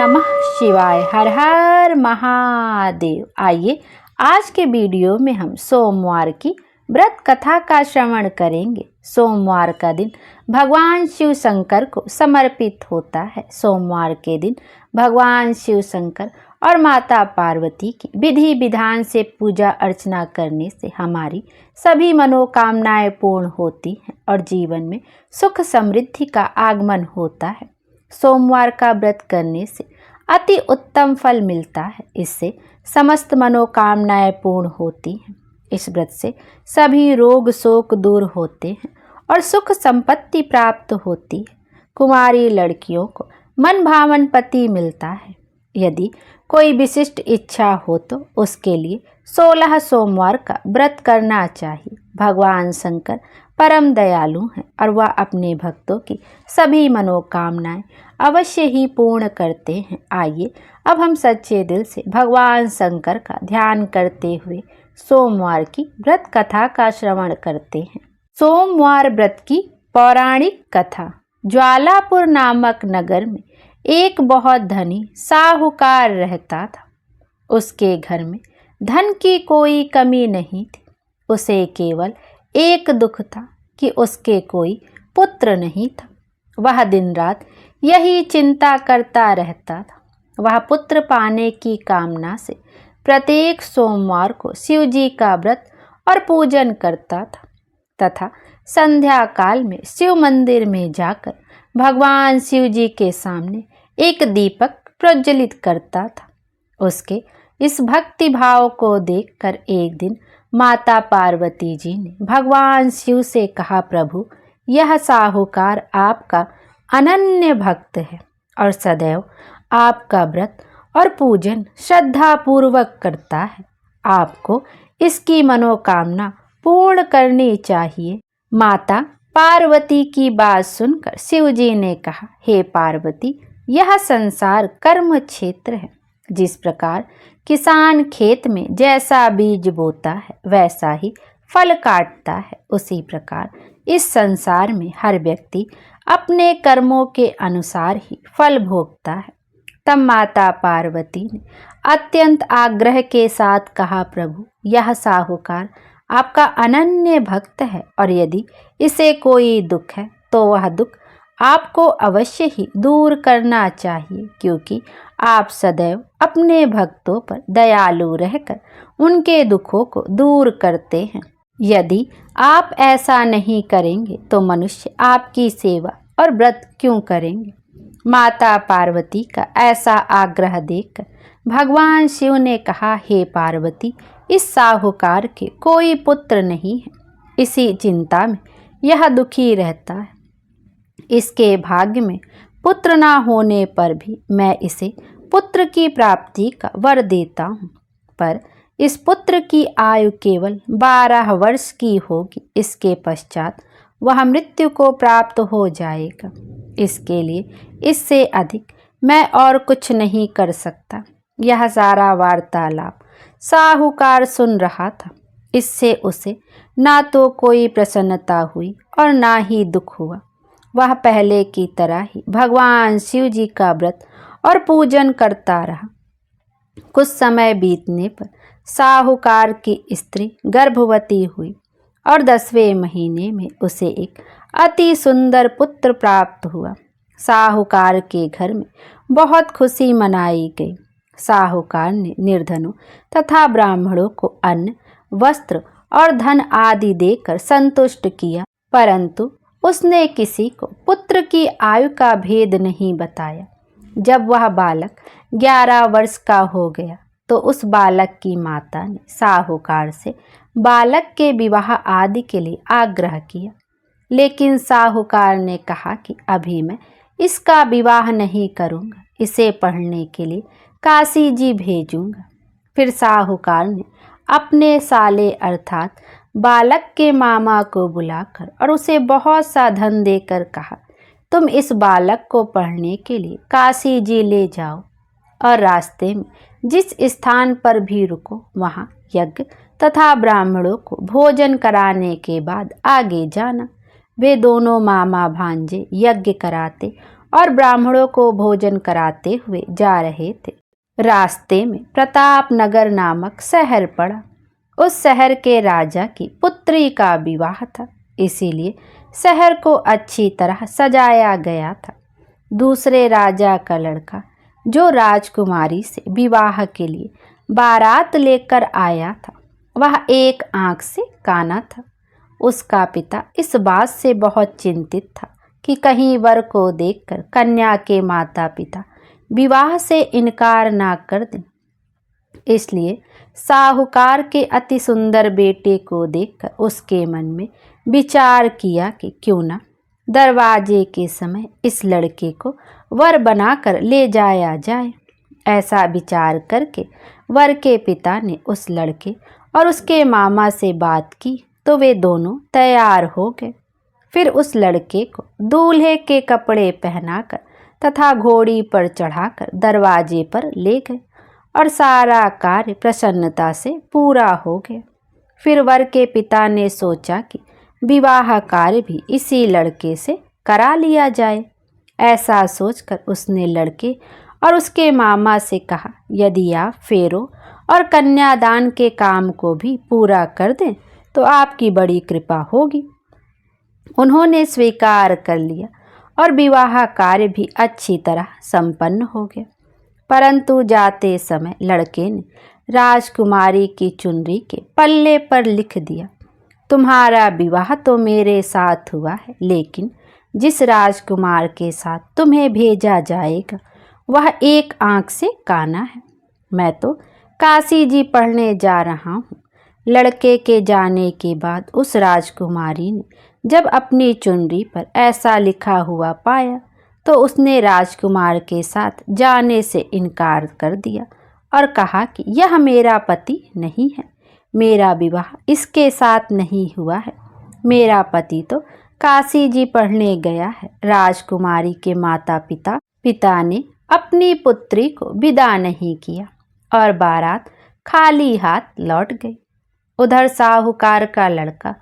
नमः शिवाय। हर हर महादेव। आइए आज के वीडियो में हम सोमवार की व्रत कथा का श्रवण करेंगे। सोमवार का दिन भगवान शिव शंकर को समर्पित होता है। सोमवार के दिन भगवान शिव शंकर और माता पार्वती की विधि विधान से पूजा अर्चना करने से हमारी सभी मनोकामनाएं पूर्ण होती हैं और जीवन में सुख समृद्धि का आगमन होता है। सोमवार का व्रत करने से अति उत्तम फल मिलता है। इससे समस्त मनोकामनाएं पूर्ण होती हैं। इस व्रत से सभी रोग शोक दूर होते हैं और सुख संपत्ति प्राप्त होती है। कुमारी लड़कियों को मन भावन पति मिलता है। यदि कोई विशिष्ट इच्छा हो तो उसके लिए 16 सोमवार का व्रत करना चाहिए। भगवान शंकर परम दयालु हैं और वह अपने भक्तों की सभी मनोकामनाएं अवश्य ही पूर्ण करते हैं। आइए अब हम सच्चे दिल से भगवान शंकर का ध्यान करते हुए सोमवार की व्रत कथा का श्रवण करते हैं। सोमवार व्रत की पौराणिक कथा। ज्वालापुर नामक नगर में एक बहुत धनी साहूकार रहता था। उसके घर में धन की कोई कमी नहीं थी। उसे केवल एक दुख था कि उसके कोई पुत्र नहीं था। वह दिन रात यही चिंता करता रहता था। वह पुत्र पाने की कामना से प्रत्येक सोमवार को शिव जी का व्रत और पूजन करता था तथा संध्या काल में शिव मंदिर में जाकर भगवान शिव जी के सामने एक दीपक प्रज्वलित करता था। उसके इस भक्ति भाव को देखकर एक दिन माता पार्वती जी ने भगवान शिव से कहा, प्रभु, यह साहूकार आपका अनन्य भक्त है और सदैव आपका व्रत और पूजन श्रद्धा पूर्वक करता है। आपको इसकी मनोकामना पूर्ण करनी चाहिए। माता पार्वती की बात सुनकर शिव जी ने कहा, हे पार्वती, यह संसार कर्म क्षेत्र है। जिस प्रकार किसान खेत में जैसा बीज बोता है वैसा ही फल काटता है, उसी प्रकार इस संसार में हर व्यक्ति अपने कर्मों के अनुसार ही फल भोगता है। तब माता पार्वती ने अत्यंत आग्रह के साथ कहा, प्रभु, यह साहूकार आपका अनन्य भक्त है और यदि इसे कोई दुख है तो वह दुख आपको अवश्य ही दूर करना चाहिए, क्योंकि आप सदैव अपने भक्तों पर दयालु रहकर उनके दुखों को दूर करते हैं। यदि आप ऐसा नहीं करेंगे तो मनुष्य आपकी सेवा और व्रत क्यों करेंगे। माता पार्वती का ऐसा आग्रह देखकर भगवान शिव ने कहा, हे पार्वती, इस साहूकार के कोई पुत्र नहीं है। इसी चिंता में यह दुखी रहता है। इसके भाग्य में पुत्र ना होने पर भी मैं इसे पुत्र की प्राप्ति का वर देता हूँ, पर इस पुत्र की आयु केवल 12 वर्ष की होगी। इसके पश्चात वह मृत्यु को प्राप्त हो जाएगा। इसके लिए इससे अधिक मैं और कुछ नहीं कर सकता। यह सारा वार्तालाप साहूकार सुन रहा था। इससे उसे ना तो कोई प्रसन्नता हुई और ना ही दुख हुआ। वह पहले की तरह ही भगवान शिव जी का व्रत और पूजन करता रहा। कुछ समय बीतने पर साहूकार की स्त्री गर्भवती हुई और 10वें महीने में उसे एक अति सुंदर पुत्र प्राप्त हुआ। साहूकार के घर में बहुत खुशी मनाई गई। साहूकार ने निर्धनों तथा ब्राह्मणों को अन्न, वस्त्र और धन आदि देकर संतुष्ट किया, परंतु उसने किसी को पुत्र की आयु का भेद नहीं बताया। जब वह बालक 11 वर्ष का हो गया तो उस बालक की माता ने साहूकार से बालक के विवाह आदि के लिए आग्रह किया, लेकिन साहूकार ने कहा कि अभी मैं इसका विवाह नहीं करूँगा, इसे पढ़ने के लिए काशी जी भेजूँगा। फिर साहूकार ने अपने साले अर्थात बालक के मामा को बुलाकर और उसे बहुत सा धन देकर कहा, तुम इस बालक को पढ़ने के लिए काशी जी ले जाओ और रास्ते में जिस स्थान पर भी रुको वहाँ यज्ञ तथा ब्राह्मणों को भोजन कराने के बाद आगे जाना। वे दोनों मामा भांजे यज्ञ कराते और ब्राह्मणों को भोजन कराते हुए जा रहे थे। रास्ते में प्रतापनगर नामक शहर पड़ा। उस शहर के राजा की पुत्री का विवाह था, इसीलिए शहर को अच्छी तरह सजाया गया था। दूसरे राजा का लड़का जो राजकुमारी से विवाह के लिए बारात लेकर आया था, वह एक आंख से काना था। उसका पिता इस बात से बहुत चिंतित था कि कहीं वर को देखकर कन्या के माता पिता विवाह से इनकार ना कर दें। इसलिए साहूकार के अति सुंदर बेटे को देखकर उसके मन में विचार किया कि क्यों ना दरवाजे के समय इस लड़के को वर बनाकर ले जाया जाए। ऐसा विचार करके वर के पिता ने उस लड़के और उसके मामा से बात की तो वे दोनों तैयार हो गए। फिर उस लड़के को दूल्हे के कपड़े पहनाकर तथा घोड़ी पर चढ़ाकर दरवाजे पर ले गए और सारा कार्य प्रसन्नता से पूरा हो गया। फिर वर के पिता ने सोचा कि विवाह कार्य भी इसी लड़के से करा लिया जाए। ऐसा सोचकर उसने लड़के और उसके मामा से कहा, यदि आप फेरों और कन्यादान के काम को भी पूरा कर दें तो आपकी बड़ी कृपा होगी। उन्होंने स्वीकार कर लिया और विवाह कार्य भी अच्छी तरह संपन्न हो गया। परंतु जाते समय लड़के ने राजकुमारी की चुनरी के पल्ले पर लिख दिया, तुम्हारा विवाह तो मेरे साथ हुआ है, लेकिन जिस राजकुमार के साथ तुम्हें भेजा जाएगा वह एक आंख से काना है। मैं तो काशी जी पढ़ने जा रहा हूँ। लड़के के जाने के बाद उस राजकुमारी ने जब अपनी चुनरी पर ऐसा लिखा हुआ पाया तो उसने राजकुमार के साथ जाने से इनकार कर दिया और कहा कि यह मेरा पति नहीं है, मेरा विवाह इसके साथ नहीं हुआ है। मेरा पति तो काशी जी पढ़ने गया है। राजकुमारी के माता पिता ने अपनी पुत्री को विदा नहीं किया और बारात खाली हाथ लौट गई। उधर साहूकार का लड़का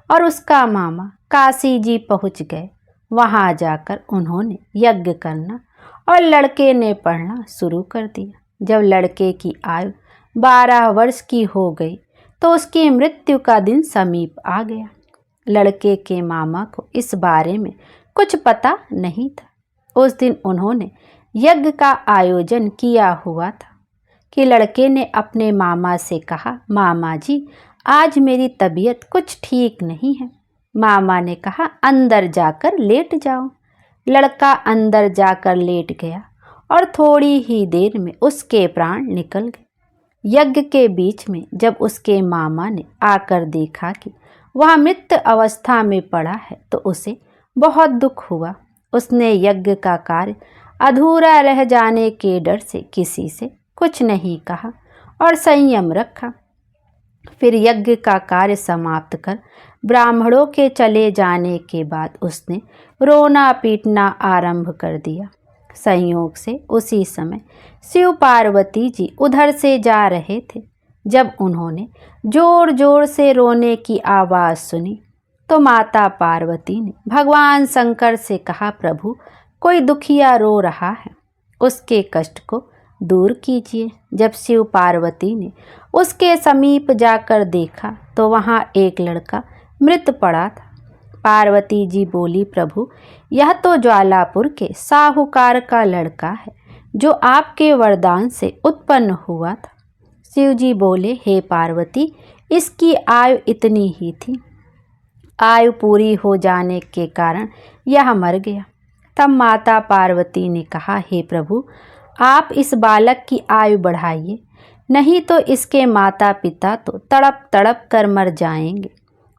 और उसका मामा काशी जी पहुँच गए। वहाँ जाकर उन्होंने यज्ञ करना और लड़के ने पढ़ना शुरू कर दिया। जब लड़के की आयु 12 वर्ष की हो गई तो उसकी मृत्यु का दिन समीप आ गया। लड़के के मामा को इस बारे में कुछ पता नहीं था। उस दिन उन्होंने यज्ञ का आयोजन किया हुआ था कि लड़के ने अपने मामा से कहा, मामा जी आज मेरी तबीयत कुछ ठीक नहीं है। मामा ने कहा, अंदर जाकर लेट जाओ। लड़का अंदर जाकर लेट गया और थोड़ी ही देर में उसके प्राण निकल गए। यज्ञ के बीच में जब उसके मामा ने आकर देखा कि वह मृत अवस्था में पड़ा है तो उसे बहुत दुख हुआ। उसने यज्ञ का कार्य अधूरा रह जाने के डर से किसी से कुछ नहीं कहा और संयम रखा। फिर यज्ञ का कार्य समाप्त कर ब्राह्मणों के चले जाने के बाद उसने रोना पीटना आरंभ कर दिया। संयोग से उसी समय शिव पार्वती जी उधर से जा रहे थे। जब उन्होंने जोर जोर से रोने की आवाज़ सुनी तो माता पार्वती ने भगवान शंकर से कहा, प्रभु कोई दुखिया रो रहा है, उसके कष्ट को दूर कीजिए। जब शिव पार्वती ने उसके समीप जाकर देखा तो वहाँ एक लड़का मृत पड़ा था। पार्वती जी बोली, प्रभु यह तो ज्वालापुर के साहूकार का लड़का है जो आपके वरदान से उत्पन्न हुआ था। शिव जी बोले, हे पार्वती इसकी आयु इतनी ही थी, आयु पूरी हो जाने के कारण यह मर गया। तब माता पार्वती ने कहा, हे प्रभु आप इस बालक की आयु बढ़ाइए, नहीं तो इसके माता पिता तो तड़प तड़प कर मर जाएंगे।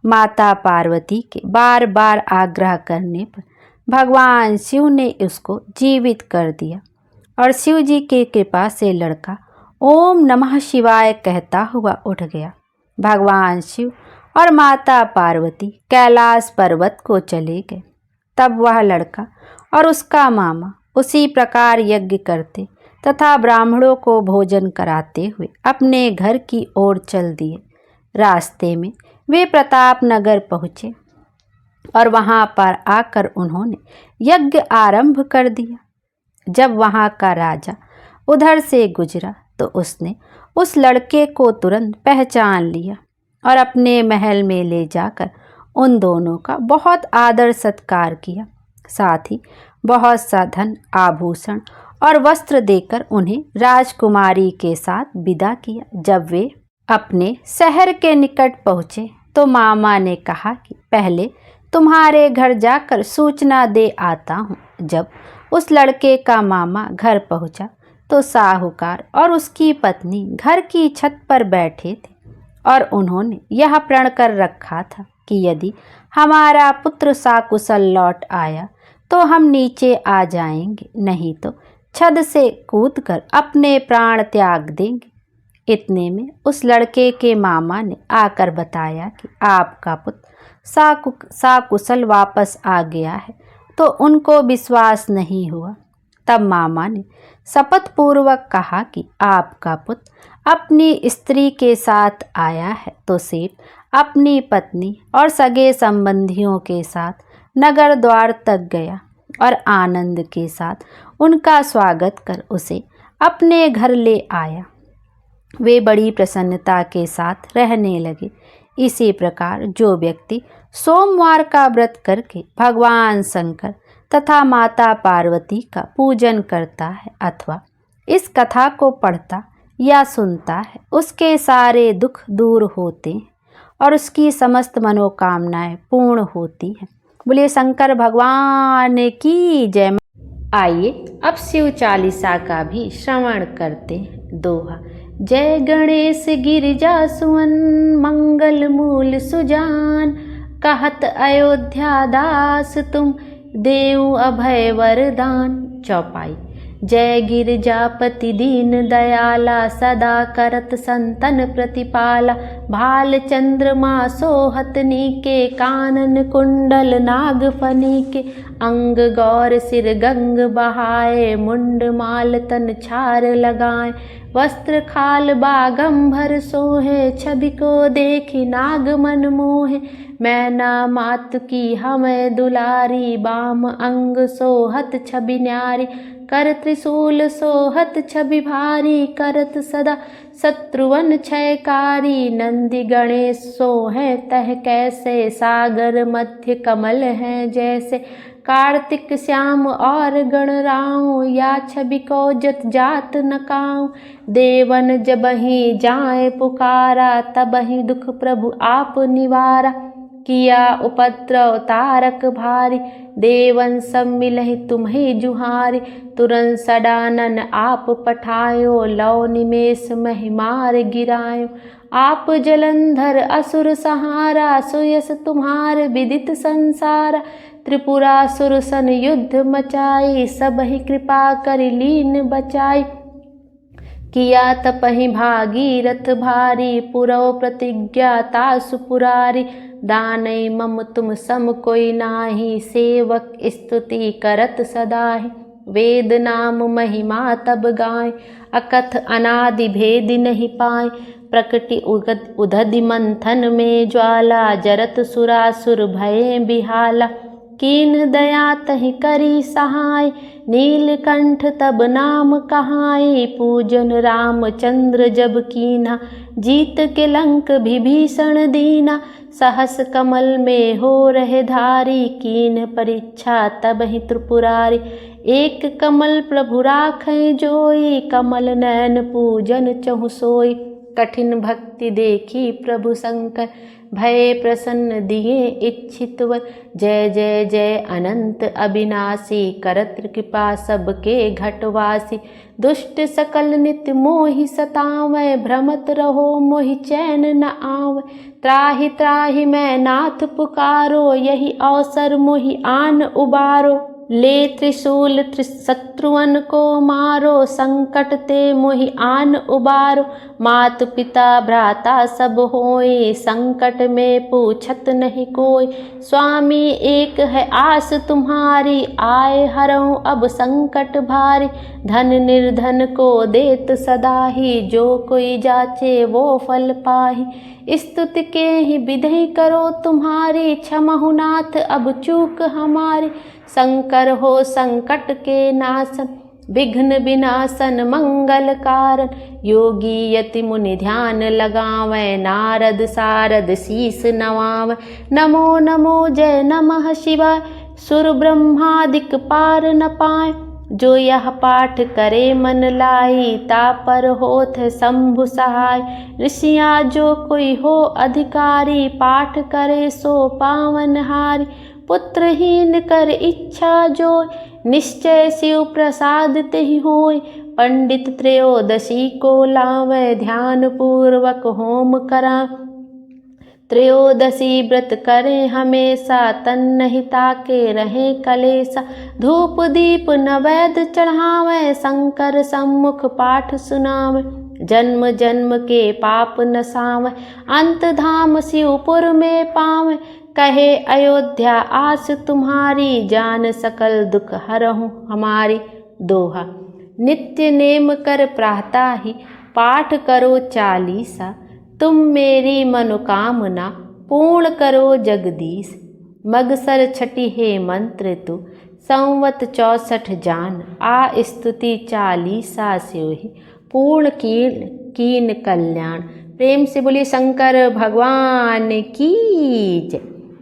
माता पार्वती के बार बार आग्रह करने पर भगवान शिव ने उसको जीवित कर दिया और शिव जी की कृपा से लड़का ओम नमः शिवाय कहता हुआ उठ गया। भगवान शिव और माता पार्वती कैलाश पर्वत को चले गए। तब वह लड़का और उसका मामा उसी प्रकार यज्ञ करते तथा ब्राह्मणों को भोजन कराते हुए अपने घर की ओर चल दिए। रास्ते में वे प्रतापनगर पहुँचे। और वहाँ पर आकर उन्होंने यज्ञ आरंभ कर दिया। जब वहाँ का राजा उधर से गुजरा तो उसने उस लड़के को तुरंत पहचान लिया और अपने महल में ले जाकर उन दोनों का बहुत आदर सत्कार किया। साथ ही बहुत सा धन, आभूषण और वस्त्र देकर उन्हें राजकुमारी के साथ विदा किया। जब वे अपने शहर के निकट पहुँचे तो मामा ने कहा कि पहले तुम्हारे घर जाकर सूचना दे आता हूँ। जब उस लड़के का मामा घर पहुँचा तो साहूकार और उसकी पत्नी घर की छत पर बैठे थे और उन्होंने यह प्रण कर रखा था कि यदि हमारा पुत्र सकुशल लौट आया तो हम नीचे आ जाएंगे, नहीं तो छत से कूदकर अपने प्राण त्याग देंगे। इतने में उस लड़के के मामा ने आकर बताया कि आपका पुत्र सकुशल वापस आ गया है, तो उनको विश्वास नहीं हुआ। तब मामा ने शपथ पूर्वक कहा कि आपका पुत्र अपनी स्त्री के साथ आया है, तो सेठ अपनी पत्नी और सगे संबंधियों के साथ नगर द्वार तक गया और आनंद के साथ उनका स्वागत कर उसे अपने घर ले आया। वे बड़ी प्रसन्नता के साथ रहने लगे। इसी प्रकार जो व्यक्ति सोमवार का व्रत करके भगवान शंकर तथा माता पार्वती का पूजन करता है अथवा इस कथा को पढ़ता या सुनता है, उसके सारे दुख दूर होते हैं और उसकी समस्त मनोकामनाएं पूर्ण होती हैं। बोलिए शंकर भगवान की जय। आइए अब शिव चालीसा का भी श्रवण करते हैं। दोहा। जय गणेश गिरिजा सुवन, मंगल मूल सुजान, कहत अयोध्या दास तुम, देऊ अभय वरदान। चौपाई। जय गिरिजापति दीन दयाला, सदा करत संतन प्रतिपाला, भाल चंद्रमा सोहत नीके, कानन कुंडल नाग फनीके, अंग गौर सिर गंग बहाए, मुंड माल तन छार लगाए, वस्त्र खाल बागंभर सोहे, छवि को देखी नाग मन मोहे, मैना मातु की हमें दुलारी, बाम अंग सोहत छवि न्यारी, कर त्रिशूल सोहत छवि भारी, करत सदा शत्रुवन क्षयकारी, नंदी गणेश सोहे तह कैसे, सागर मध्य कमल हैं जैसे, कार्तिक श्याम और गणराऊ, या छवि को जत जात न काऊ, देवन जबहि जाए पुकारा, तबहि दुख प्रभु आप निवारा, किया उपद्रव तारक भारी, देवन सब मिलहि तुम्हें जुहारी, तुरंत सडानन आप पठायो, लौ निमेष महिमार गिरायो, आप जलंधर असुर सहारा, सुयस तुम्हार विदित संसारा, त्रिपुरासुर सन युद्ध मचाई, सबहि कृपा कर लीन बचाई, किया तपहि भागीरथ भारी, पुरव प्रतिज्ञा तासु पुरारी, दानई मम तुम सम कोई नाही, सेवक स्तुति करत सदाहि, वेद नाम महिमा तब गाय, अकथ अनादि भेद नहीं पाए, प्रकटि उदधि मंथन में ज्वाला, जरत सुरासुर भये बिहाला, कीन दया तहि करी सहाय, नीलकंठ तब नाम कहाई, पूजन रामचंद्र जब कीना, जीत के लंक विभीषण दीना, सहस कमल में हो रहे धारी, कीन परीक्षा तब ही त्रिपुरारी, एक कमल प्रभु राखे जोई, कमल नयन पूजन चहु सोई, कठिन भक्ति देखी प्रभु शंकर, भय प्रसन्न दिए इच्छित वर, जय जय जय अनंत अविनाशी, करत कृपा सबके घटवासी, दुष्ट सकल नित्य मोहि सतावै, भ्रमत रहो मोहि चैन न आवे, त्राहि त्राहि मैं नाथ पुकारो, यही अवसर मोहि आन उबारो, ले त्रिशूल शत्रुअन को मारो, संकट ते मोहि आन उबारो। मात पिता भ्राता सब होए, संकट में पूछत नहीं कोई। स्वामी एक है आस तुम्हारी, आए हरऊँ अब संकट भारी। धन निर्धन को देत सदा ही, जो कोई जाचे वो फल पाही। स्तुति के ही विधि करो तुम्हारी, क्षमहु नाथ अब चूक हमारी। शंकर हो संकट के नाशन, विघ्न विनाशन मंगल कारण। योगी यति मुनि ध्यान लगावें, नारद सारद शीस नवावें। नमो नमो जय नमः शिवाय, सुर ब्रह्मादिक पार न पाए। जो यह पाठ करे मन लाई, तापर होत शंभु सहाय। ऋषियाँ जो कोई हो अधिकारी, पाठ करे सो पावन हारी। पुत्रहीन कर इच्छा जोय, निश्चय शिव प्रसाद तेहि होय। पंडित त्रयोदशी को लावे, ध्यान पूर्वक होम करा। त्रयोदशी व्रत करें हमेशा, तन हिता के रहे कलेसा। धूप दीप नैवेद्य चढ़ावें, शंकर सम्मुख पाठ सुनावें। जन्म जन्म के पाप नसावें, अंत धाम शिवपुर में पावें। कहे अयोध्या आस तुम्हारी, जान सकल दुख हरहूँ हमारी। दोहा। नित्य नेम कर प्रातः ही, पाठ करो चालीसा। तुम मेरी मनोकामना, पूर्ण करो जगदीश। मगसर छठी है मंत्र तु, संवत 64 जान। आ स्तुति चालीसा स्योहि, पूर्ण कीन कल्याण। प्रेम से बोलिए शंकर भगवान की जय।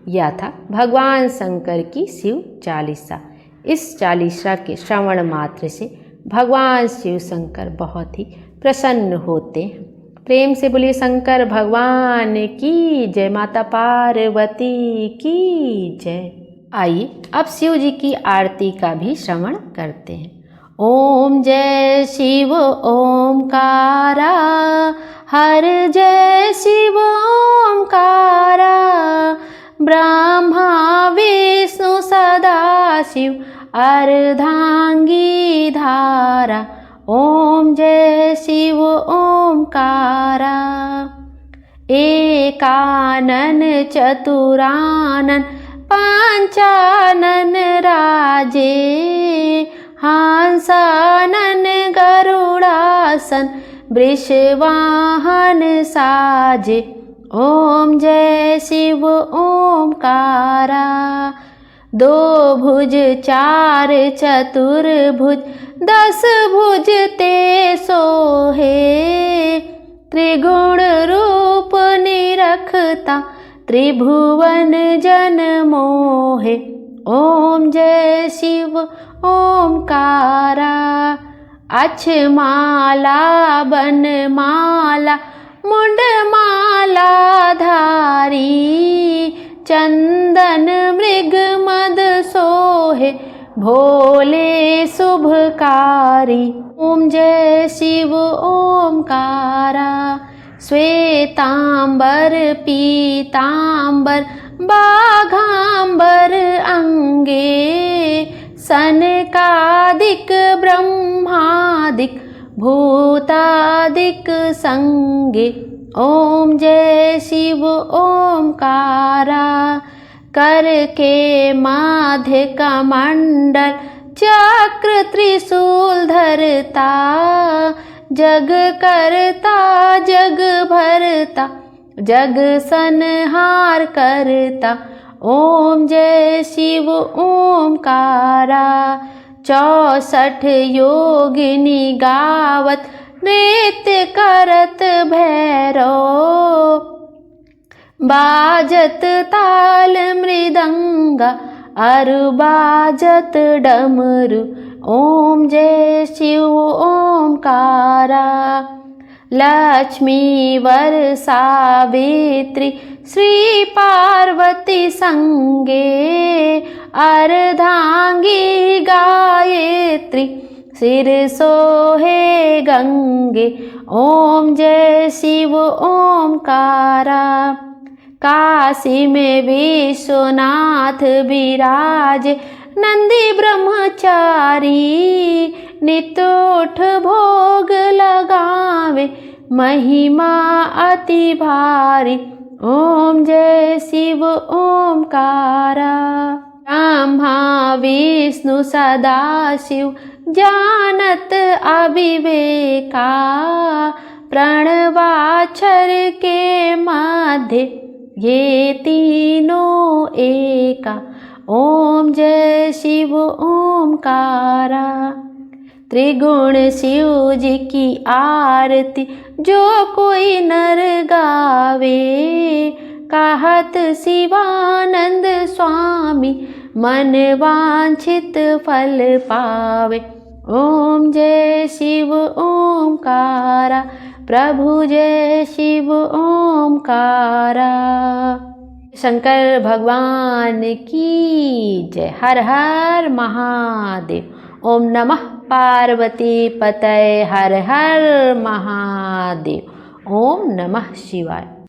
यह था भगवान शंकर की शिव चालीसा। इस चालीसा के श्रवण मात्र से भगवान शिव शंकर बहुत ही प्रसन्न होते हैं। प्रेम से बोलिए शंकर भगवान की जय, माता पार्वती की जय। आइए अब शिव जी की आरती का भी श्रवण करते हैं। ओम जय शिव ओमकारा, हर जय शिव ओमकारा। ब्रह्मा विष्णु सदा शिव, अर्धांगी धारा। ओम जय शिव ओमकारा। एकानन चतुरानन, पंचानन राजे। हंसानन गरुड़ासन, वृषवाहन साजे। ओम जय शिव ओमकारा। दो भुज चार चतुर्भुज, 10 भुज ते सोहे। त्रिगुण रूप निरखता, त्रिभुवन जन मोहे। ओम जय शिव ओमकारा। अक्षमाला बनमाला, मुंडमाला धारी। चंदन मृग मद सोहे, भोले शुभकारी। ओम जय शिव ओमकारा। श्वेतांबर पीतांबर, बाघांबर अंगे। सनकादिक ब्रह्मादिक, भूतादिक संगे। ओम जय शिव ओमकारा। कर के माध्य कमंडल, चक्र त्रिशूल धरता। जग करता जग भरता, जग संहार करता। ओम जय शिव ओमकारा। 64 योगिनी गावत, नृत्य करत भैरव। बाजत ताल मृदंगा, अरु बाजत डमरू। ओम जय शिव ओमकारा। लक्ष्मी वर सावित्री, श्री पार्वती संगे। अर्धांगी गायत्री, सिर सोहे गंगे। ओम जय शिव ओमकारा। काशी में विश्वनाथ विराज, नंदी ब्रह्मचारी, नित उठ भोग लगावे, महिमा अति भारी। ओम जय शिव ओमकारा। ब्रह्मा विष्णु सदा शिव, जानत अविवेका, प्रणवाक्षर के मध्य ये तीनों एका। ओम जय शिव ओमकारा। त्रिगुण शिव जी की आरती, जो कोई नर गावे, कहत शिवानंद स्वामी, मन वांछित फल पावे। ओम जय शिव ओमकारा, प्रभु जय शिव ओमकारा। शंकर भगवान की जय। हर हर महादेव। ओम नमः पार्वती पतये। हर हर महादेव। ओम नमः शिवाय।